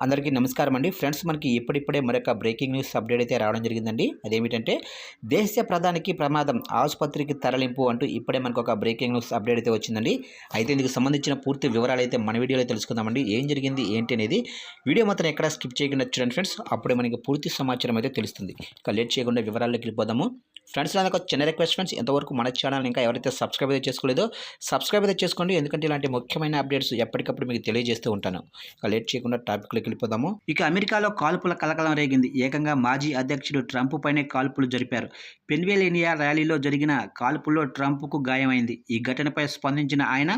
అందరికీ నమస్కారం అండి ఫ్రెండ్స్. మనకి ఇప్పుడిప్పుడే మరొక బ్రేకింగ్ న్యూస్ అప్డేట్ అయితే రావడం జరిగిందండి. అదేమిటంటే దేశ ప్రధానికి ప్రమాదం, ఆసుపత్రికి తరలింపు అంటూ ఇప్పుడే మనకు ఒక బ్రేకింగ్ న్యూస్ అప్డేట్ అయితే వచ్చిందండి. అయితే ఇందుకు సంబంధించిన పూర్తి వివరాలు అయితే మన వీడియోలో తెలుసుకుందామండి. ఏం జరిగింది ఏంటి అనేది వీడియో మాత్రం ఎక్కడ స్కిప్ చేయకుండా చూడండి ఫ్రెండ్స్. అప్పుడే మనకి పూర్తి సమాచారం అయితే తెలుస్తుంది. ఇక లేట్ చేయకుండా వివరాల్లోకి వెళ్ళిపోదాము. ఫ్రెండ్స్, నాకు ఒక చిన్న రిక్వెస్ట్ ఫ్రెండ్స్, ఎంతవరకు మన ఛానల్ ఇంకా ఎవరైతే సబ్స్క్రైబ్ అయితే చేసుకోలేదో సబ్స్క్రైబ్ అయితే చేసుకోండి. ఎందుకంటే ఇలాంటి ముఖ్యమైన అప్డేట్స్ ఎప్పటికప్పుడు మీకు తెలియజేస్తూ ఉంటాను. ఇక లేట్ చేయకుండా టాపిక్లోకి వెళ్ళిపోదాము. ఇక అమెరికాలో కాల్పుల కలకలం రేగింది. ఏకంగా మాజీ అధ్యక్షుడు ట్రంప్ పైనే కాల్పులు జరిపారు. పెన్సిల్వేనియా ర్యాలీలో జరిగిన కాల్పుల్లో ట్రంప్కు గాయమైంది. ఈ ఘటనపై స్పందించిన ఆయన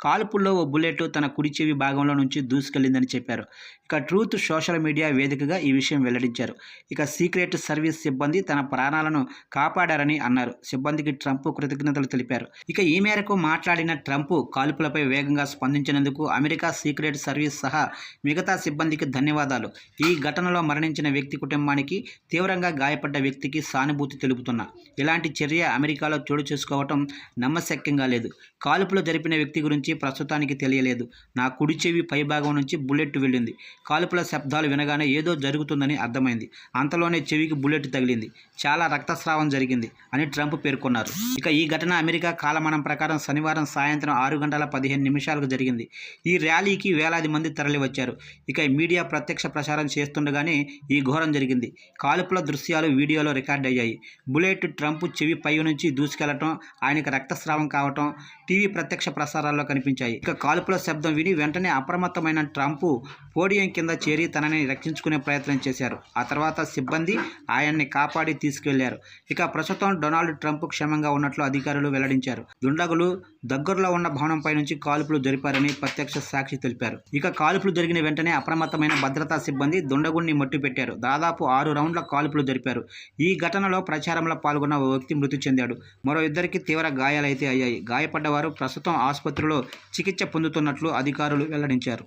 కాల్పుల్లో ఓ బుల్లెట్ తన కుడి చెవి భాగంలో నుంచి దూసుకెళ్లిందని చెప్పారు. ఇక ట్రూత్ సోషల్ మీడియా వేదికగా ఈ విషయం వెల్లడించారు. ఇక సీక్రెట్ సర్వీస్ సిబ్బంది తన ప్రాణాలను కాపాడారని అన్నారు. సిబ్బందికి ట్రంప్ కృతజ్ఞతలు తెలిపారు. ఇక ఈ మేరకు మాట్లాడిన ట్రంప్ కాల్పులపై వేగంగా స్పందించినందుకు అమెరికా సీక్రెట్ సర్వీస్ సహా మిగతా సిబ్బందికి ధన్యవాదాలు. ఈ ఘటనలో మరణించిన వ్యక్తి కుటుంబానికి, తీవ్రంగా గాయపడ్డ వ్యక్తికి సానుభూతి తెలుపుతున్నా. ఇలాంటి చర్య అమెరికాలో చోటు చేసుకోవటం నమ్మశక్యంగా లేదు. కాల్పులు జరిపిన వ్యక్తి గురించి ప్రస్తుతానికి తెలియలేదు. నా కుడి చెవి పైభాగం నుంచి బుల్లెట్ వెళ్ళింది. కాల్పుల శబ్దాలు వినగానే ఏదో జరుగుతుందని అర్థమైంది. అంతలోనే చెవికి బుల్లెట్ తగిలింది. చాలా రక్తస్రావం జరిగింది అని ట్రంప్ పేర్కొన్నారు. ఇక ఈ ఘటన అమెరికా కాలమానం ప్రకారం శనివారం సాయంత్రం 6:15 జరిగింది. ఈ ర్యాలీకి వేలాది మంది తరలివచ్చారు. ఇక మీడియా ప్రత్యక్ష ప్రసారం చేస్తుండగానే ఈ ఘోరం జరిగింది. కాల్పుల దృశ్యాలు వీడియోలో రికార్డ్ అయ్యాయి. బుల్లెట్ ట్రంప్ చెవి పై నుంచి దూసుకెళ్లటం, ఆయనకు రక్తస్రావం కావటం టీవీ ప్రత్యక్ష ప్రసారాల్లో కనిపించాయి. ఇక కాల్పుల శబ్దం విని వెంటనే అప్రమత్తమైన ట్రంప్ పోడియం కింద చేరి తనని రక్షించుకునే ప్రయత్నం చేశారు. ఆ తర్వాత సిబ్బంది ఆయన్ని కాపాడి తీసుకెళ్లారు. ఇక ప్రస్తుతం డొనాల్డ్ ట్రంప్ క్షేమంగా ఉన్నట్లు అధికారులు వెల్లడించారు. దుండగులు దగ్గరలో ఉన్న భవనంపై నుంచి కాల్పులు జరిపారని ప్రత్యక్ష సాక్షి తెలిపారు. ఇక కాల్పులు జరిగిన వెంటనే అప్రమత్తమైన భద్రతా సిబ్బంది దుండగుణ్ణి మట్టిపెట్టారు. దాదాపు 6 రౌండ్ల కాల్పులు జరిపారు. ఈ ఘటనలో ప్రచారంలో పాల్గొన్న ఓ వ్యక్తి మృతి చెందాడు. మరో ఇద్దరికి తీవ్ర గాయాలైతే అయ్యాయి. గాయపడ్డ వారు ప్రస్తుతం ఆసుపత్రిలో చికిత్స పొందుతున్నట్లు అధికారులు వెల్లడించారు.